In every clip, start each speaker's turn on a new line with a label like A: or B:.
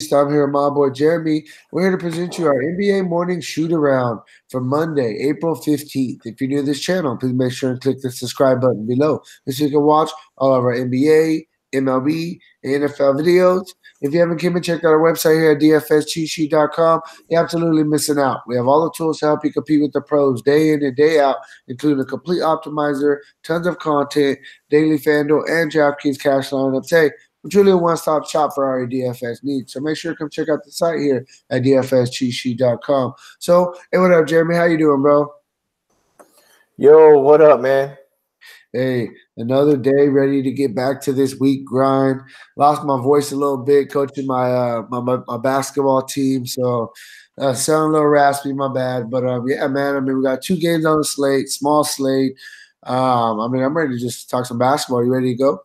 A: I'm here with my boy Jeremy. We're here to present you our NBA morning shoot around for Monday, April 15th. If you're new to this channel, please make sure and click the subscribe button below so you can watch all of our NBA, MLB, and NFL videos. If you haven't came and checked out our website here at dfscheatsheet.com, you're absolutely missing out. We have all the tools to help you compete with the pros day in and day out, including a complete optimizer, tons of content, daily Fanduel, and Draftkings cash lineups. Hey, we're truly a one-stop shop for our DFS needs. So make sure to come check out the site here at dfscheatsheet.com. So, hey, what up, Jeremy? How you doing, bro?
B: Yo, what up, man?
A: Hey, another day ready to get back to this week grind. Lost my voice a little bit coaching my basketball team, so sound a little raspy. My bad, but yeah, man. I mean, we got two games on the slate, small slate. I mean, I'm ready to just talk some basketball. You ready to go?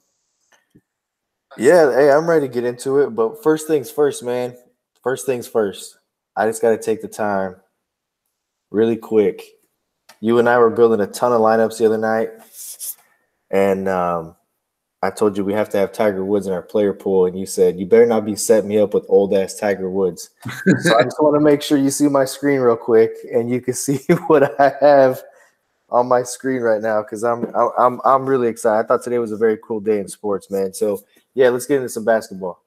B: Yeah, hey, I'm ready to get into it. But first things first, man. First things first. I just got to take the time really quick. You and I were building a ton of lineups the other night, and I told you we have to have Tiger Woods in our player pool, and you said you better not be setting me up with old-ass Tiger Woods. So I just want to make sure you see my screen real quick, and you can see what I have on my screen right now because I'm really excited. I thought today was a very cool day in sports, man. So yeah, let's get into some basketball.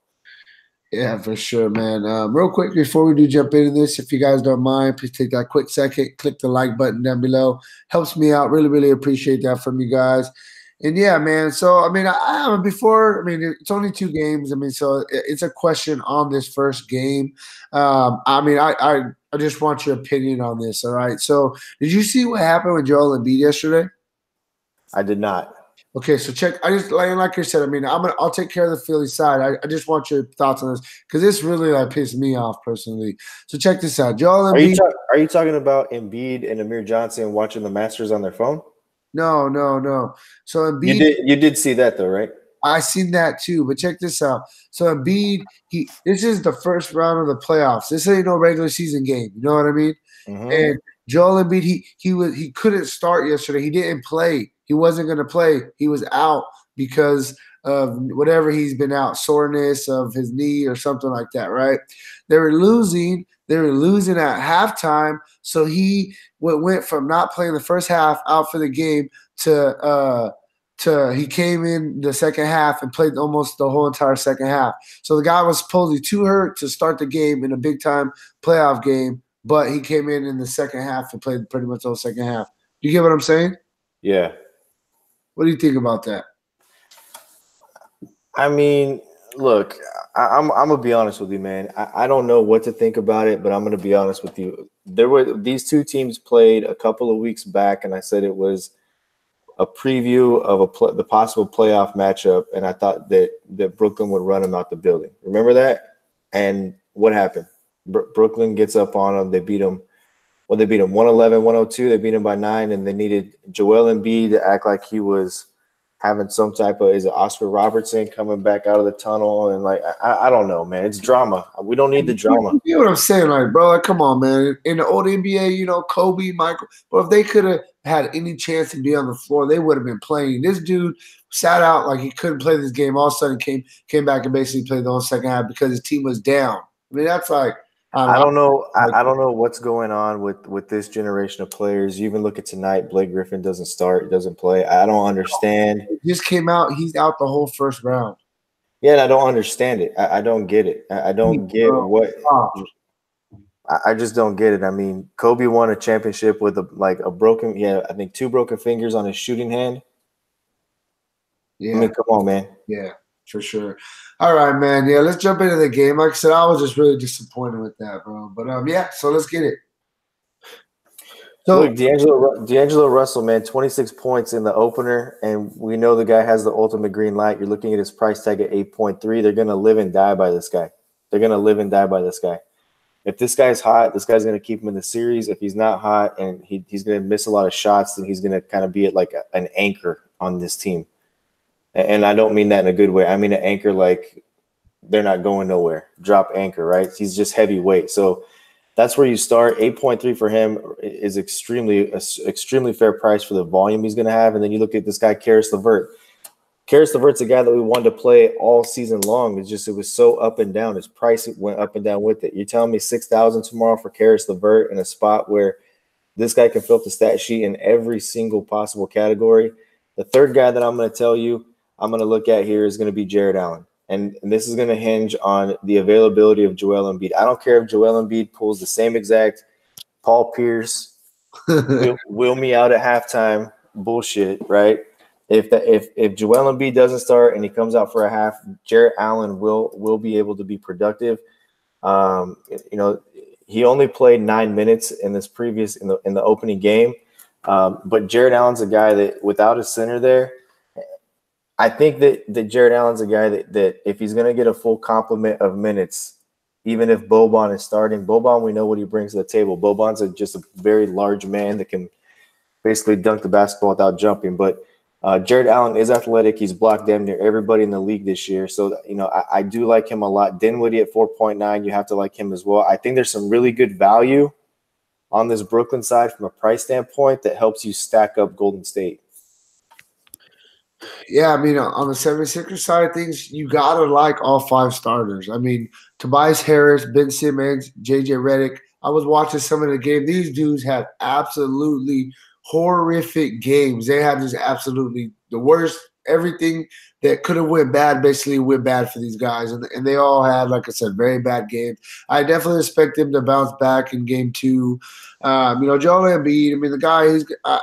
A: Yeah, for sure, man. Real quick, before we do jump into this, if you guys don't mind, please take that quick second, click the like button down below. Helps me out. Really, really appreciate that from you guys. And yeah, man. So I mean, I mean, it's only two games. I mean, so it's a question on this first game. I mean, I just want your opinion on this. All right. So did you see what happened with Joel Embiid yesterday?
B: I did not.
A: Okay, so check. I just like you said. I mean, I'll take care of the Philly side. I just want your thoughts on this because this really like pissed me off personally. So check this out. Joel
B: Are you
A: Embiid.
B: are you talking about Embiid and Amir Johnson watching the Masters on their phone?
A: No, no, no. So
B: You
A: Embiid.
B: did see that though, right?
A: I seen that too, but check this out. So Embiid, this is the first round of the playoffs. This ain't no regular season game. You know what I mean?
B: Mm-hmm.
A: And Joel Embiid, he couldn't start yesterday. He didn't play. He wasn't going to play. He was out because of whatever he's been out, soreness of his knee or something like that. Right? They were losing. They were losing at halftime. So he went from not playing the first half out for the game to he came in the second half and played almost the whole entire second half. So the guy was supposedly too hurt to start the game in a big time playoff game, but he came in the second half and played pretty much the whole second half. You get what I'm saying?
B: Yeah.
A: What do you think about that?
B: I mean, look, I'm gonna be honest with you, man. I don't know what to think about it, but I'm gonna be honest with you. These two teams played a couple of weeks back, and I said it was a preview of the possible playoff matchup, and I thought that Brooklyn would run them out the building. Remember that? And what happened? Brooklyn gets up on them. They beat them. Well, they beat them 111, 102. They beat them by 9, and they needed Joel Embiid to act like he was having some type of, is it Oscar Robertson coming back out of the tunnel? And like, I don't know, man. It's drama. We don't need the drama.
A: You know what I'm saying? Like, bro, like, come on, man. In the old NBA, you know, Kobe, Michael, but if they could have had any chance to be on the floor, they would have been playing. This dude sat out like he couldn't play this game. All of a sudden came back and basically played the whole second half because his team was down. I mean, that's like,
B: I don't know. I don't know what's going on with this generation of players. You even look at tonight, Blake Griffin doesn't start, doesn't play. I don't understand.
A: It just came out. He's out the whole first round.
B: Yeah, and I don't understand it. I don't get it. I don't get what. I just don't get it. I mean, Kobe won a championship with a broken, I think 2 broken fingers on his shooting hand.
A: Yeah.
B: I mean, come on, man.
A: Yeah, for sure. All right, man. Yeah, let's jump into the game. Like I said, I was just really disappointed with that, bro. But yeah, so let's get it.
B: So look, D'Angelo Russell, man, 26 points in the opener, and we know the guy has the ultimate green light. You're looking at his price tag at 8.3. They're gonna live and die by this guy. If this guy's hot, this guy's going to keep him in the series. If he's not hot and he's going to miss a lot of shots, then he's going to kind of be at like an anchor on this team. And I don't mean that in a good way. I mean an anchor like they're not going nowhere. Drop anchor, right? He's just heavyweight. So that's where you start. 8.3 for him is extremely fair price for the volume he's going to have. And then you look at this guy, Karis LeVert. Karis LeVert's a guy that we wanted to play all season long. It's just it was so up and down. His price went up and down with it. You're telling me 6,000 tomorrow for Karis LeVert in a spot where this guy can fill up the stat sheet in every single possible category. The third guy that I'm going to tell you I'm going to look at here is going to be Jared Allen. And this is going to hinge on the availability of Joel Embiid. I don't care if Joel Embiid pulls the same exact Paul Pierce, will me out at halftime bullshit, right? If Joel Embiid doesn't start and he comes out for a half, Jared Allen will be able to be productive. He only played 9 minutes in this previous in the opening game, but Jared Allen's a guy that without a center there, I think that Jared Allen's a guy that if he's going to get a full complement of minutes, even if Boban is starting, Boban, we know what he brings to the table. Boban's just a very large man that can basically dunk the basketball without jumping. But Jared Allen is athletic. He's blocked damn near everybody in the league this year. So, I do like him a lot. Dinwiddie at 4.9, you have to like him as well. I think there's some really good value on this Brooklyn side from a price standpoint that helps you stack up Golden State.
A: Yeah, I mean, on the 76ers side of things, you got to like all 5 starters. I mean, Tobias Harris, Ben Simmons, JJ Redick. I was watching some of the game. These dudes had absolutely horrific games. They had just absolutely the worst, everything that could have went bad basically went bad for these guys. And they all had, like I said, very bad games. I definitely expect them to bounce back in game 2. Joel Embiid, I mean, the guy,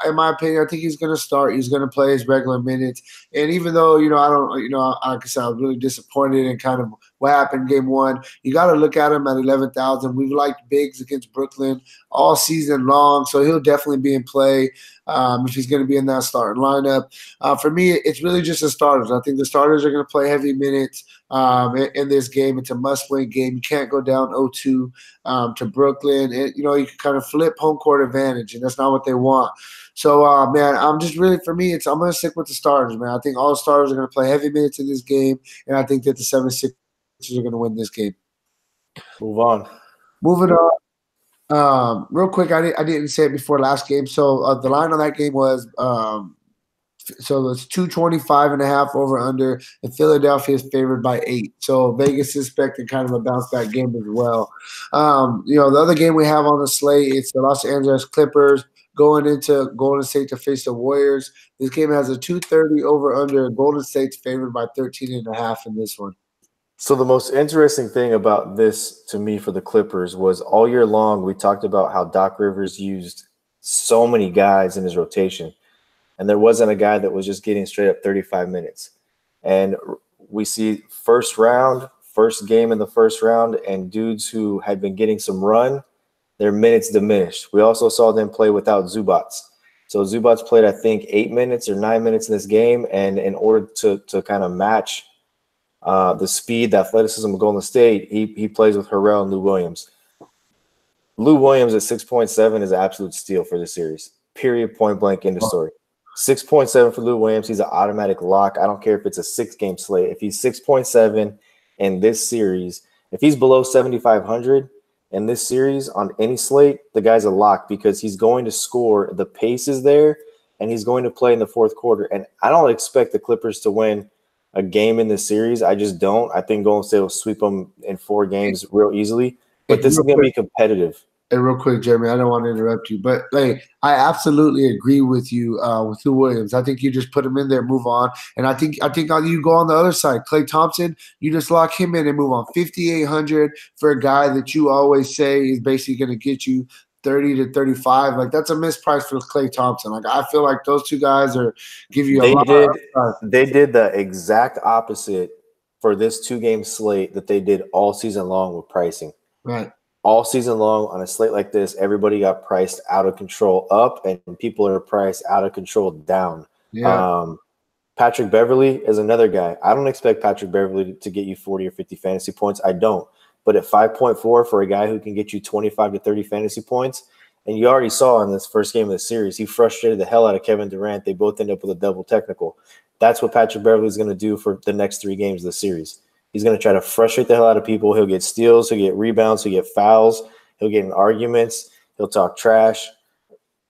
A: in my opinion, I think he's going to start. He's going to play his regular minutes. And even though, I don't, like I said, I was really disappointed in kind of what happened in game 1, you got to look at him at 11,000. We've liked bigs against Brooklyn all season long, so he'll definitely be in play if he's going to be in that starting lineup. For me, it's really just the starters. I think the starters are going to play heavy minutes in this game. It's a must-win game. You can't go down 0-2 to Brooklyn. You can kind of flip home court advantage, and that's not what they want. So, man, I'm just really, for me, I'm going to stick with the starters, man. I think all the starters are going to play heavy minutes in this game, and I think that the 76ers are going to win this game.
B: Move on.
A: Moving on. Real quick, I didn't say it before last game. So the line on that game was so it's 225.5 over under, and Philadelphia is favored by 8. So Vegas is expecting kind of a bounce back game as well. The other game we have on the slate, it's the Los Angeles Clippers going into Golden State to face the Warriors. This game has a 230 over under. Golden State's favored by 13.5 in this one.
B: So the most interesting thing about this to me for the Clippers was all year long we talked about how Doc Rivers used so many guys in his rotation, and there wasn't a guy that was just getting straight up 35 minutes. And we see first game in the first round, and dudes who had been getting some run, their minutes diminished. We also saw them play without Zubats. So Zubats played, I think, 8 minutes or 9 minutes in this game, and in order to kind of match the speed, the athleticism of Golden State, he plays with Harrell and Lou Williams. Lou Williams at 6.7 is an absolute steal for the series. Period, point blank, end of story. 6.7 for Lou Williams. He's an automatic lock. I don't care if it's a 6-game slate. If he's 6.7 in this series, if he's below 7,500 in this series on any slate, the guy's a lock because he's going to score. The pace is there, and he's going to play in the fourth quarter. And I don't expect the Clippers to win a game in this series. I just don't. I think Golden State will sweep them in 4 games real easily. But this is going to be competitive.
A: And real quick, Jeremy, I don't want to interrupt you, but I absolutely agree with you with Lou Williams. I think you just put him in there, move on. And I think you go on the other side. Klay Thompson, you just lock him in and move on. 5,800 for a guy that you always say is basically going to get you 30 to 35. Like, that's a misprice for Klay Thompson. Like, I feel like those two guys give you a lot.
B: They did the exact opposite for this 2-game slate that they did all season long with pricing.
A: Right.
B: All season long on a slate like this, everybody got priced out of control up, and people are priced out of control down.
A: Yeah.
B: Patrick Beverley is another guy. I don't expect Patrick Beverley to get you 40 or 50 fantasy points. I don't. But at 5.4 for a guy who can get you 25 to 30 fantasy points, and you already saw in this first game of the series, he frustrated the hell out of Kevin Durant. They both end up with a double technical. That's what Patrick Beverley is going to do for the next 3 games of the series. He's going to try to frustrate the hell out of people. He'll get steals. He'll get rebounds. He'll get fouls. He'll get in arguments. He'll talk trash.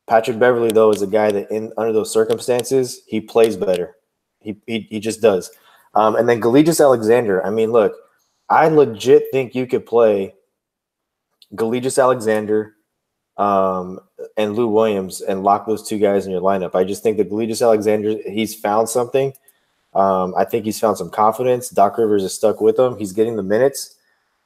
B: Patrick Beverley, though, is a guy that under those circumstances, he plays better. He just does. And then Galigius Alexander. I mean, look, I legit think you could play Galigius Alexander and Lou Williams and lock those two guys in your lineup. I just think that Galigius Alexander, he's found something. I think he's found some confidence. Doc Rivers is stuck with him. He's getting the minutes.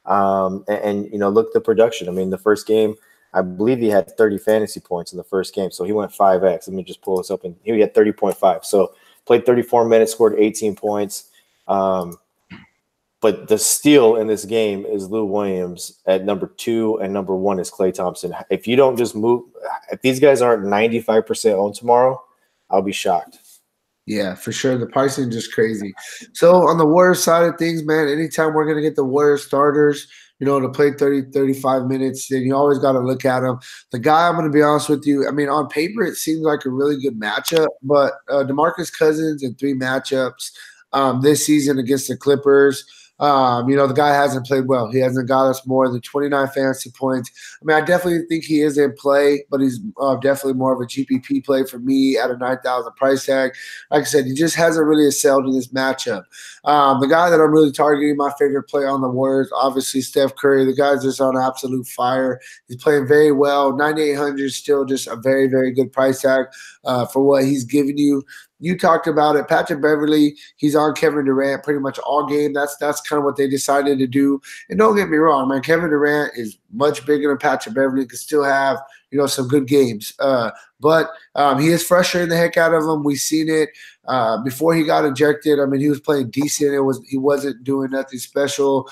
B: And look at the production. I mean, the first game, I believe he had 30 fantasy points in the first game. So he went 5X. Let me just pull this up. And he had 30.5. So played 34 minutes, scored 18 points. But the steal in this game is Lou Williams at number 2, and number 1 is Klay Thompson. If you don't just move, if these guys aren't 95% owned tomorrow, I'll be shocked.
A: Yeah, for sure. The pricing is just crazy. So on the Warriors side of things, man, anytime we're going to get the Warriors starters, to play 30, 35 minutes, then you always got to look at them. The guy, I'm going to be honest with you, I mean, on paper, it seems like a really good matchup, but DeMarcus Cousins in 3 matchups this season against the Clippers, the guy hasn't played well. He hasn't got us more than 29 fantasy points. I mean, I definitely think he is in play, but he's definitely more of a GPP play for me at a 9,000 price tag. Like I said, he just hasn't really excelled in this matchup. The guy that I'm really targeting, my favorite play on the Warriors, obviously Steph Curry. The guy's just on absolute fire. He's playing very well. 9,800 is still just a very, very good price tag for what he's giving you. You talked about it. Patrick Beverley, he's on Kevin Durant pretty much all game. That's kind of what they decided to do. And don't get me wrong, man, Kevin Durant is much bigger than Patrick Beverley. Can still have, some good games. But he is frustrating the heck out of him. We've seen it before he got ejected. I mean, he was playing decent. He wasn't doing nothing special.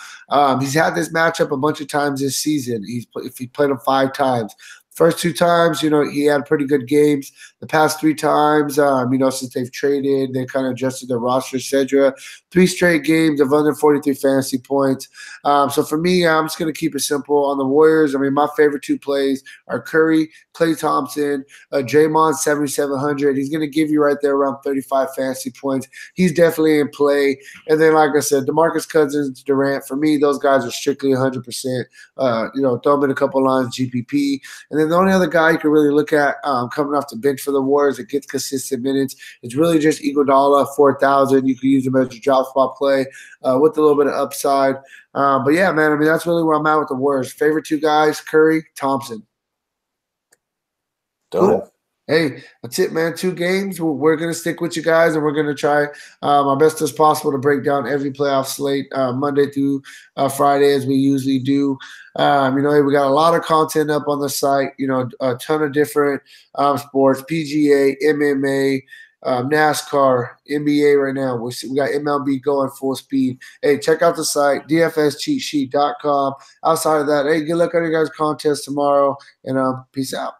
A: He's had this matchup a bunch of times this season. He played him 5 times. First 2 times, he had pretty good games. The past 3 times, since they've traded, they kind of adjusted their roster, etc. 3 straight games of under 43 fantasy points. So for me, I'm just going to keep it simple on the Warriors. I mean, my favorite 2 plays are Curry, Klay Thompson, Draymond 7,700. He's going to give you right there around 35 fantasy points. He's definitely in play. And then, like I said, DeMarcus Cousins, Durant, for me, those guys are strictly 100%. Throw them in a couple lines, GPP. And then the only other guy you can really look at coming off the bench for the Warriors that gets consistent minutes, it's really just Iguodala, 4,000. You can use him as a drop spot play with a little bit of upside. But yeah, man, I mean, that's really where I'm at with the Warriors. Favorite 2 guys, Curry, Thompson. Cool. Hey, that's it, man. 2 games. We're going to stick with you guys, and we're going to try our best as possible to break down every playoff slate Monday through Friday, as we usually do. We got a lot of content up on the site, a ton of different sports, PGA, MMA, NASCAR, NBA right now. We got MLB going full speed. Hey, check out the site, dfscheatsheet.com. Outside of that, hey, good luck on your guys' contest tomorrow, and peace out.